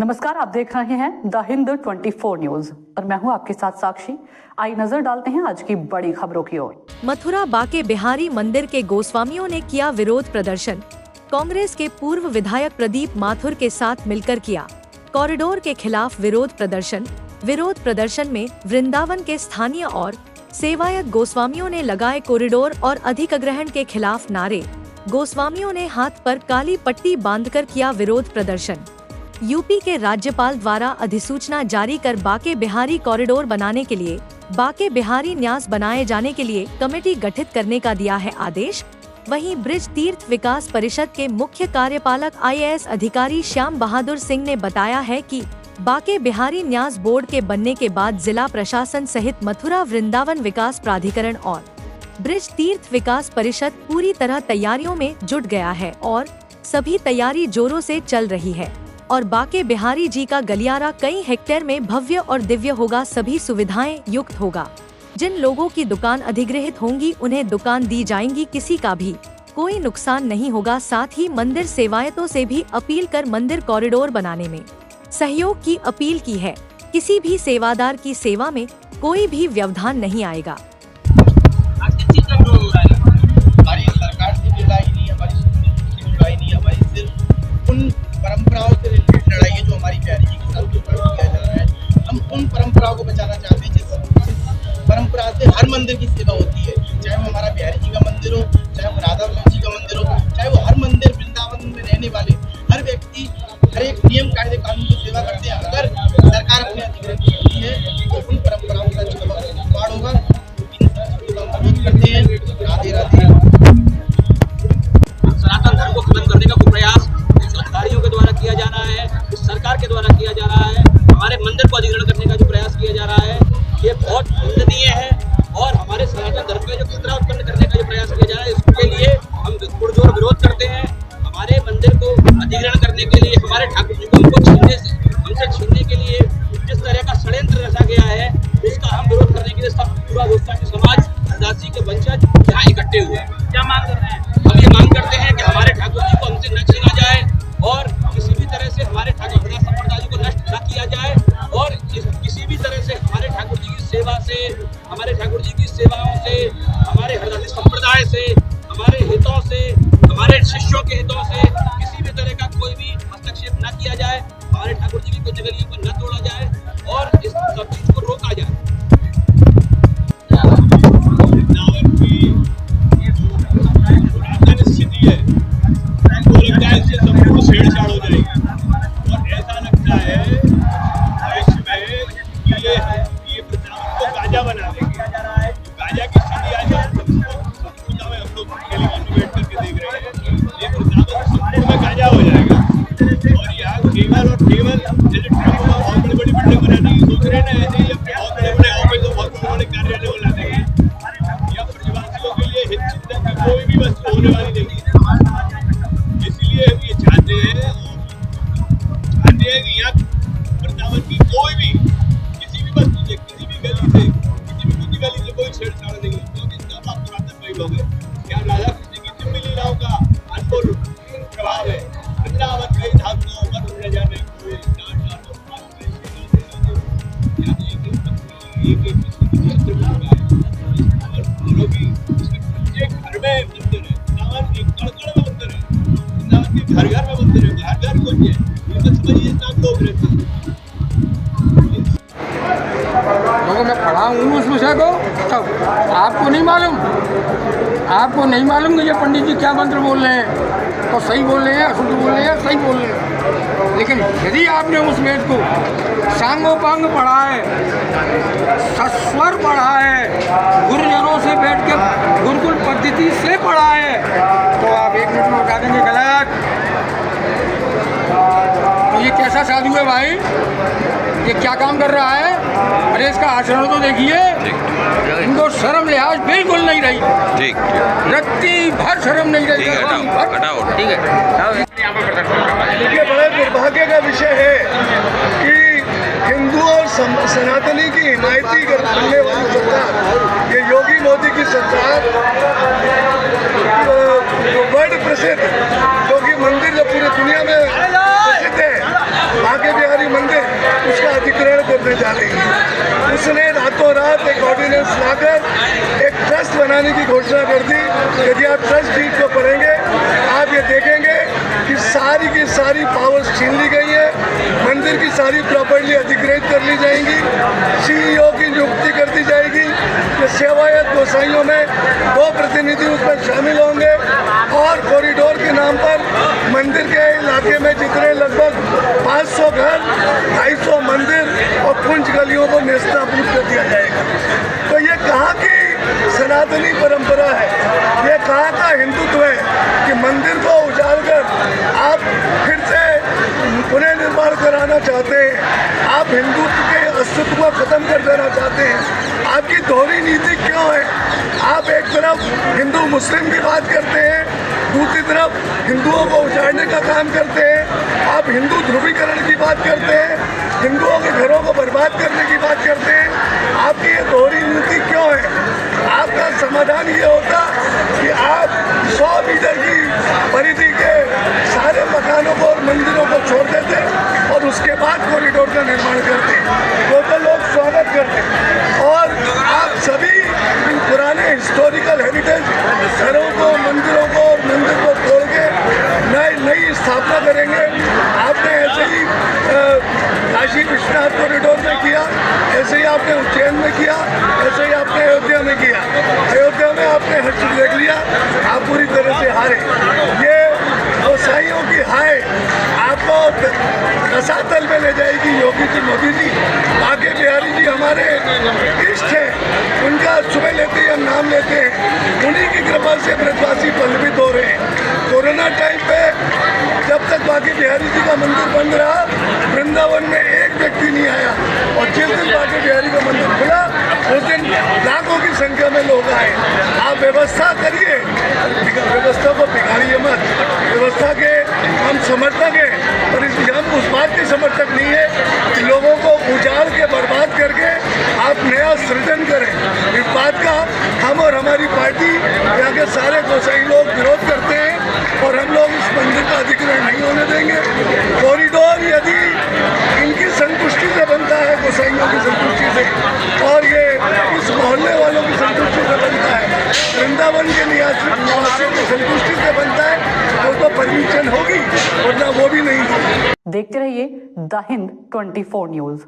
नमस्कार, आप देख रहे हैं द हिंद 24 न्यूज और मैं हूं आपके साथ साक्षी। आइए नजर डालते हैं आज की बड़ी खबरों की ओर। मथुरा बाके बिहारी मंदिर के गोस्वामियों ने किया विरोध प्रदर्शन। कांग्रेस के पूर्व विधायक प्रदीप माथुर के साथ मिलकर किया कॉरिडोर के खिलाफ विरोध प्रदर्शन। विरोध प्रदर्शन में वृंदावन के स्थानीय और सेवायत गोस्वामियों ने लगाए कॉरिडोर और अधिग्रहण के खिलाफ नारे। गोस्वामियों ने हाथ पर काली पट्टी बांधकर किया विरोध प्रदर्शन। यूपी के राज्यपाल द्वारा अधिसूचना जारी कर बाके बिहारी कॉरिडोर बनाने के लिए बाके बिहारी न्यास बनाए जाने के लिए कमेटी गठित करने का दिया है आदेश। वहीं ब्रिज तीर्थ विकास परिषद के मुख्य कार्यपालक IAS अधिकारी श्याम बहादुर सिंह ने बताया है कि बाके बिहारी न्यास बोर्ड के बनने के बाद जिला प्रशासन सहित मथुरा वृंदावन विकास प्राधिकरण और ब्रिज तीर्थ विकास परिषद पूरी तरह तैयारियों में जुट गया है और सभी तैयारी जोरों से चल रही है और बाके बिहारी जी का गलियारा कई हेक्टेयर में भव्य और दिव्य होगा, सभी सुविधाएं युक्त होगा। जिन लोगों की दुकान अधिग्रहित होंगी उन्हें दुकान दी जाएंगी, किसी का भी कोई नुकसान नहीं होगा। साथ ही मंदिर सेवायतों से भी अपील कर मंदिर कॉरिडोर बनाने में सहयोग की अपील की है। किसी भी सेवादार की सेवा में कोई भी व्यवधान नहीं आएगा। परंपराओं से रिलेटेड लड़ाई है जो हमारी प्यारी जी के साथ जो किया जा रहा है। हम उन परंपराओं को बचाना चाहते हैं जिस परंपरा से हर मंदिर की सेवा होती है, चाहे वो हमारा प्यारी जी का मंदिर हो, चाहे वो राधा जी का मंदिर हो, चाहे वो हर मंदिर वृंदावन में रहने वाले हर व्यक्ति हर एक नियम कायदे कानून की सेवा करते हैं। अगर सरकार अपने अधिग्रहण करती है तो उन परंपराओं का निर्माण होगा। विरोध करते हैं। राधे राधे। सनातन धर्म को खत्म करने का प्रयास अधिकारियों के द्वारा किया जा रहा है, इस सरकार के द्वारा किया जा रहा है। हमारे मंदिर को अधिग्रहण करने का जो प्रयास किया जा रहा है ये बहुत निंदनीय है और हमारे सनातन धर्म में जो खतरा उत्पन्न करने का जो प्रयास किया जा रहा है इसके लिए हम पुरजोर विरोध करते हैं। हमारे मंदिर को अधिग्रहण करने के लिए, हमारे ठाकुर जी को हमसे छीनने के लिए जिस तरह का षड्यंत्र रचा गया है उसका हम विरोध करने के लिए सब पूरा गोस्वामी समाज हरदास जी के वंशज यहाँ इकट्ठे हुए हैं। क्या मांग कर रहे हैं? हम ये मांग करते हैं कि हमारे ठाकुर जी को हमसे न छीना जाए और किसी भी तरह से हमारे ठाकुर हरदास संप्रदाय को नष्ट न किया जाए और किसी भी तरह से हमारे ठाकुर जी की सेवा से, हमारे ठाकुर जी की सेवाओं से, हमारे हरदासी संप्रदाय से, हमारे हितों से, हमारे शिष्यों के हितों से किसी भी तरह का कोई भी हस्तक्षेप न किया जाए, हमारे ठाकुर जी की कुछ जगलियों को न तोड़ा जाए और इस सब चीज को रोका जाए। स्थिति है इससे सब कुछ छेड़छाड़ हो जाएगी और ऐसा लगता है देश में कि ये वृंदावन को गाजा बना देंगे। गाजा की स्थिति आज हम लोग बैठ करके देख रहे हैं। ये वृंदावन में गाजा हो जाएगा और यहाँ केवल और केवल जैसे बहुत बड़ी बड़ी बिल्डिंग बनाने की सोच रहे हैं ना, ऐसे ही अपने बहुत बड़े बड़े ऑफिस और बहुत बड़े बड़े कार्यालय बना देंगे। या ब्रजवासियों के लिए हित चिंतन की कोई भी वस्तु होने वाली नहीं है। इसलिए हम ये चाहते हैं कि यहाँ वृंदावन की कोई भी किसी भी वस्तु से, किसी भी गली से, किसी भी कुछ गली से कोई छेड़छाड़ नहीं हो, क्योंकि इसका पुरातन वैभव है। यहाँ राधा कृष्ण की दिव्य लीलाओं का अनमोल प्रभाव है। वृंदावन के धाम को मत न जाने कोई घर में मंदिर है, वृंदावन एक कड़ में मंदिर है, वृंदावन के घर घर में मंदिर है, घर घर कोई है, ये समझिए सब लोग रहते हैं। लोगों में पढ़ा हूँ उस विषय को, तब आपको नहीं मालूम, आपको नहीं मालूम कि ये पंडित जी क्या मंत्र बोल रहे हैं, तो सही बोल रहे हैं, अशुद्ध बोल रहे हैं, सही बोल रहे हैं। लेकिन यदि आपने उस वेद को सांगोपांग पढ़ा है, सस्वर पढ़ा है, गुरुजनों से बैठ के गुरुकुल पद्धति से पढ़ा है, तो आप एक मिनट में बता देंगे गलत। तो ये कैसा साधु है भाई, ये क्या काम कर रहा है? अरे इसका आचरण तो देखिए, इनको शर्म लिहाज बिल्कुल नहीं रही, ठीक, रत्ती भर शर्म नहीं रही। ठीक है। देखिए, बड़े दुर्भाग्य का विषय है कि हिंदू और सनातनी की हिमायती करने वाली सरकार, ये योगी मोदी की सरकार, वर्ल्ड प्रसिद्ध, जो कि मंदिर जो पूरी दुनिया में प्रसिद्ध है, बाके बिहारी जा रही है। उसने रातों रात एक ऑर्डिनेंस लाकर एक ट्रस्ट बनाने की घोषणा कर दी। यदि आप ट्रस्ट डीड को पढ़ेंगे आप ये देखेंगे कि सारी की सारी पावर्स छीन ली गई है, मंदिर की सारी प्रॉपर्टी अधिग्रहित कर ली जाएंगी, CEO की नियुक्ति कर दी जाएगी, कि सेवायत गोसाइयों में 2 प्रतिनिधि उसमें शामिल होंगे और कॉरिडोर के नाम पर मंदिर के इलाके में जितने लगभग 500 घर, 250 मंदिर और कुंज गलियों को नेस्तनाबूद कर दिया जाएगा। तो ये कहाँ की सनातनी परंपरा है, ये कहाँ का हिंदुत्व है कि मंदिर को उजाड़ कर आप फिर से पुनः निर्माण कराना चाहते हैं, आप हिंदुत्व के अस्तित्व को खत्म कर देना चाहते हैं। आपकी दोहरी नीति क्यों है? आप एक तरफ हिंदू मुस्लिम की बात करते हैं, दूसरी तरफ हिंदुओं को उजाड़ने का काम करते हैं। आप हिंदू ध्रुवीकरण की बात करते हैं, हिंदुओं के घरों को बर्बाद करने की बात करते हैं। आपकी ये दोहरी नीति क्यों है? आपका समाधान ये होता कि आप 100 मीटर की परिधि के सारे मकानों को और मंदिरों को छोड़ देते और उसके बाद कॉरिडोर का निर्माण करते, तो लोग स्वागत करते। और आप सभी इन पुराने हिस्टोरिकल हेरिटेज घरों को, मंदिरों को और मंदिर को तोड़ के नई स्थापना करेंगे। आपने ऐसे ही काशी विश्वनाथ कॉरिडोर में किया, ऐसे ही आपने उज्जैन में किया, ऐसे ही आपने अयोध्या में किया। अयोध्या में आपने हर चीज देख लिया, आप पूरी तरह से हारे। ये गोसाइयों की हाय आपको रसातल में ले जाएगी। योगी जी, मोदी जी, बांके बिहारी जी हमारे इष्ट हैं, उनका सुबह लेते ही हम नाम लेते हैं। उन्हीं की कृपा से ब्रजवासी पल्लवित हो रहे हैं। कोरोना टाइम पे जब तक बांके बिहारी जी का मंदिर बंद रहा, वृंदावन में एक व्यक्ति नहीं आया, और जिस दिन बांके बिहारी का मंदिर खुला उस दिन लाखों की संख्या में लोग आए। आप व्यवस्था करिए, व्यवस्था को बिगाड़िए मत। व्यवस्था के हम समर्थक हैं, पर हम उस बात के समर्थक नहीं है कि लोगों को उजाड़ के बर्बाद करके आप नया सृजन करें। इस बात का हम और हमारी पार्टी, यहाँ के सारे गोसाई लोग विरोध करते हैं और हम लोग इस मंदिर का अधिग्रहण नहीं होने देंगे। कॉरिडोर यदि इनकी संतुष्टि से बनता है, गोसाइयों की संतुष्टि से, और ये इस मोहल्ले वालों की संतुष्टि से बनता है, वृंदावन के निवासियों की संतुष्टि से बनता है, तो परमिशन होगी, वरना वो भी नहीं होगी। देखते रहिए द हिंद 24 न्यूज।